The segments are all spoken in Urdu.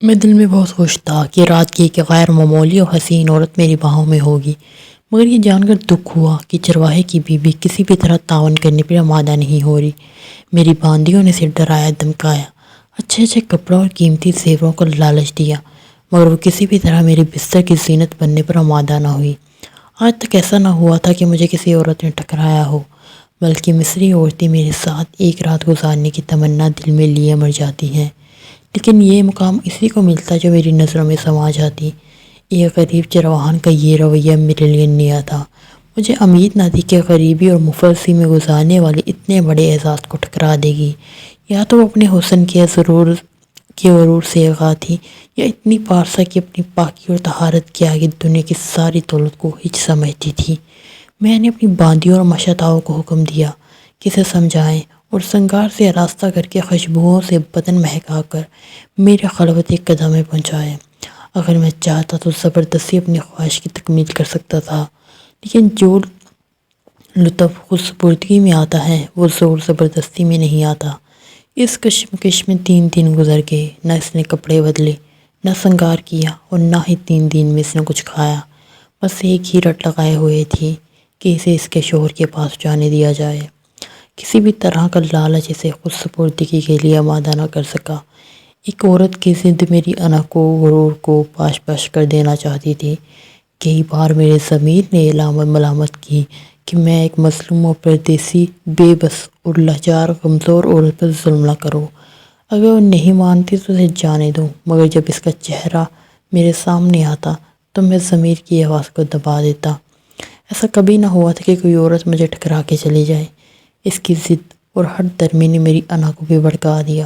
میں دل میں بہت خوش تھا کہ رات کی ایک غیر معمولی اور حسین عورت میری باہوں میں ہوگی، مگر یہ جان کر دکھ ہوا کہ چرواہے کی بیوی کسی بھی طرح تعاون کرنے پر آمادہ نہیں ہو رہی۔ میری باندیوں نے اسے ڈرایا، دھمکایا، اچھے اچھے کپڑوں اور قیمتی زیوروں کو لالچ دیا، مگر وہ کسی بھی طرح میرے بستر کی زینت بننے پر آمادہ نہ ہوئی۔ آج تک ایسا نہ ہوا تھا کہ مجھے کسی عورت نے ٹکرایا ہو، بلکہ مصری عورتیں میرے ساتھ ایک رات گزارنے کی تمنا دل میں لیے مر جاتی ہیں، لیکن یہ مقام اسی کو ملتا جو میری نظروں میں سما جاتی۔ ایک غریب چرواہن کا یہ رویہ میرے لیے نیا تھا۔ مجھے امید نہ تھی کہ غریبی اور مفلسی میں گزارنے والی اتنے بڑے اعزاز کو ٹکرا دے گی۔ یا تو وہ اپنے حسن کے غرور سے آگاہ تھی، یا اتنی پارسا کہ اپنی پاکی اور طہارت کے آگے دنیا کی ساری دولت کو ہچ سمجھتی تھی۔ میں نے اپنی باندیوں اور مشتاؤں کو حکم دیا کہ اسے سمجھائیں اور سنگار سے آراستہ کر کے خوشبوؤں سے بدن مہکا کر میرے خلوت ایک قدم میں پہنچائے۔ اگر میں چاہتا تو زبردستی اپنی خواہش کی تکمیل کر سکتا تھا، لیکن جو لطف خود سپردگی میں آتا ہے وہ زور زبردستی میں نہیں آتا۔ اس کشمکش میں 3 دن گزر گئے، نہ اس نے کپڑے بدلے، نہ سنگار کیا، اور نہ ہی 3 دن میں اس نے کچھ کھایا۔ بس ایک ہی رٹ لگائے ہوئے تھی کہ اسے اس کے شوہر کے پاس جانے دیا جائے۔ کسی بھی طرح کا لالچ اسے خود سپردگی کے لیے آمادہ نہ کر سکا۔ ایک عورت کی ضد میری انا کو، غرور کو پاش پاش کر دینا چاہتی تھی۔ کئی بار میرے ضمیر نے ملامت کی کہ میں ایک مظلوم اور پردیسی، بے بس اور لاچار کمزور عورت پر ظلم نہ کروں۔ اگر وہ نہیں مانتی تو اسے جانے دوں، مگر جب اس کا چہرہ میرے سامنے آتا تو میں ضمیر کی آواز کو دبا دیتا۔ ایسا کبھی نہ ہوا تھا کہ کوئی عورت مجھے ٹکرا کے چلی جائے۔ اس کی ضد اور ہٹ درمی نے میری انا کو بھی بھڑکا دیا۔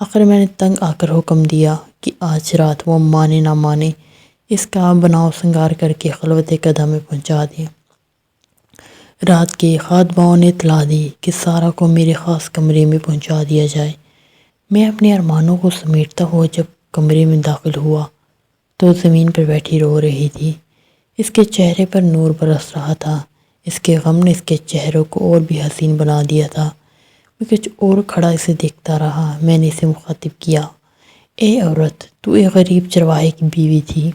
آخر میں نے تنگ آ کر حکم دیا کہ آج رات وہ مانے نہ مانے اس کا بناؤ سنگار کر کے خلوت قدم میں پہنچا دیں۔ رات کے خادماؤں نے اطلاع دی کہ سارا کو میرے خاص کمرے میں پہنچا دیا جائے۔ میں اپنے ارمانوں کو سمیٹتا ہوا جب کمرے میں داخل ہوا تو زمین پر بیٹھی رو رہی تھی۔ اس کے چہرے پر نور برس رہا تھا۔ اس کے غم نے اس کے چہرے کو اور بھی حسین بنا دیا تھا۔ میں کچھ اور کھڑا اسے دیکھتا رہا۔ میں نے اسے مخاطب کیا، اے عورت، تو ایک غریب چرواہے کی بیوی تھی۔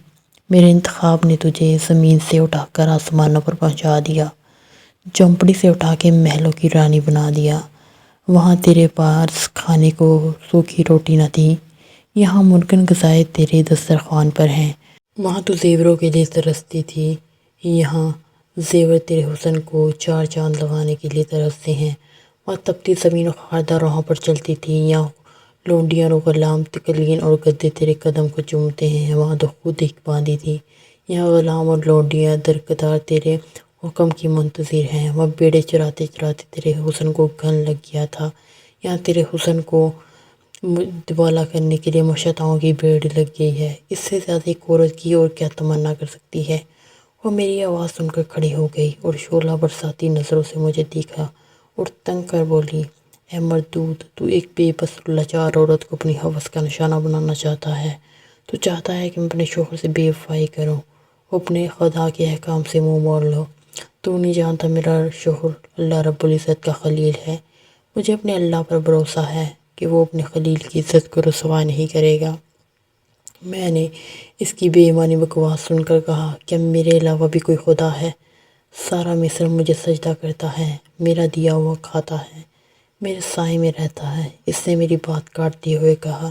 میرے انتخاب نے تجھے زمین سے اٹھا کر آسمانوں پر پہنچا دیا، جھونپڑی سے اٹھا کے محلوں کی رانی بنا دیا۔ وہاں تیرے پاس کھانے کو سوکھی روٹی نہ تھی، یہاں منگن غذائیں تیرے دسترخوان پر ہیں۔ وہاں تو زیوروں کے لیے ترستی تھی، یہاں زیور تیرے حسن کو 4 چاند لگانے کے لیے ترستے ہیں۔ وہاں تپتی زمین و خاردار راہوں پر چلتی تھی، یہاں لونڈیاں اور غلام تکلین اور گدے تیرے قدم کو چومتے ہیں۔ وہاں تو خود ایک باندی تھی، یہاں غلام اور لونڈیاں درقطار تیرے حکم کی منتظر ہیں۔ وہاں بیڑے چراتے چراتے تیرے حسن کو گھن لگ گیا تھا، یہاں تیرے حسن کو دوالا کرنے کے لیے مشتاؤں کی بھیڑ لگ گئی ہے۔ اس سے زیادہ ایک عورت کی اور کیا تمنا کر سکتی ہے؟ وہ میری آواز سن کر کھڑی ہو گئی اور شعلہ برساتی نظروں سے مجھے دیکھا اور تنگ کر بولی، اے مردود، تو ایک بے بس اور لاچار عورت کو اپنی ہوس کا نشانہ بنانا چاہتا ہے۔ تو چاہتا ہے کہ میں اپنے شوہر سے بے وفائی کروں، وہ اپنے خدا کے احکام سے منہ موڑ لو۔ تو نہیں جانتا میرا شوہر اللہ رب العزت کا خلیل ہے، مجھے اپنے اللہ پر بھروسہ ہے کہ وہ اپنے خلیل کی عزت کو رسوا نہیں کرے گا۔ میں نے اس کی بے ایمانی بکواس سن کر کہا، کیا میرے علاوہ بھی کوئی خدا ہے؟ سارا مصر مجھے سجدہ کرتا ہے، میرا دیا ہوا کھاتا ہے، میرے سائے میں رہتا ہے۔ اس نے میری بات کاٹتے ہوئے کہا،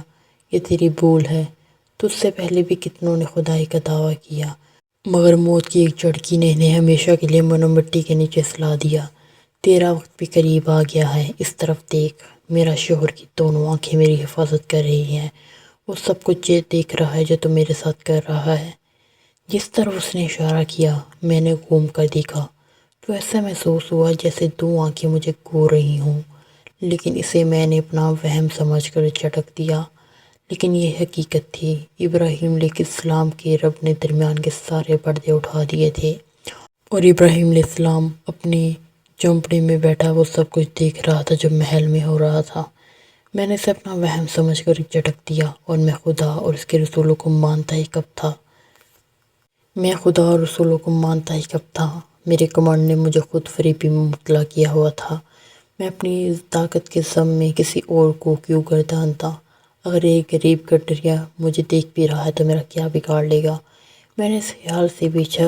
یہ تیری بھول ہے، تجھ سے پہلے بھی کتنوں نے خدائی کا دعویٰ کیا، مگر موت کی ایک جھڑکی نے انہیں ہمیشہ کے لیے من و مٹی کے نیچے سلا دیا۔ تیرا وقت بھی قریب آ گیا ہے، اس طرف دیکھ۔ میرا شوہر کی دونوں آنکھیں میری حفاظت کر رہی ہیں، وہ سب کچھ یہ دیکھ رہا ہے جو تو میرے ساتھ کر رہا ہے۔ جس طرف اس نے اشارہ کیا میں نے گھوم کر دیکھا تو ایسا محسوس ہوا جیسے 2 آنکھیں مجھے گھور رہی ہوں، لیکن اسے میں نے اپنا وہم سمجھ کر جھٹک دیا۔ لیکن یہ حقیقت تھی، ابراہیم علیہ السلام کے رب نے درمیان کے سارے پردے اٹھا دیے تھے، اور ابراہیم علیہ السلام اپنی جھونپڑی میں بیٹھا وہ سب کچھ دیکھ رہا تھا جو محل میں ہو رہا تھا۔ میں نے اسے اپنا وہم سمجھ کر جھٹک دیا، اور میں خدا اور اس کے رسولوں کو مانتا ہی کب تھا۔ میرے کمانڈ نے مجھے خود فریبی میں مبتلا کیا ہوا تھا۔ میں اپنی طاقت کے ضم میں کسی اور کو کیوں گردانتا؟ اگر ایک غریب گڈریا مجھے دیکھ بھی رہا ہے تو میرا کیا بگاڑ لے گا؟ میں نے اس خیال سے پیچھا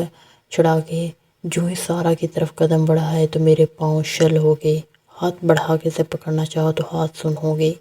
چھڑا کے جو ہی سارا کی طرف قدم بڑھائے تو میرے پاؤں شل ہو گئے۔ ہاتھ بڑھا کے اسے پکڑنا چاہا تو ہاتھ سن ہو گئے۔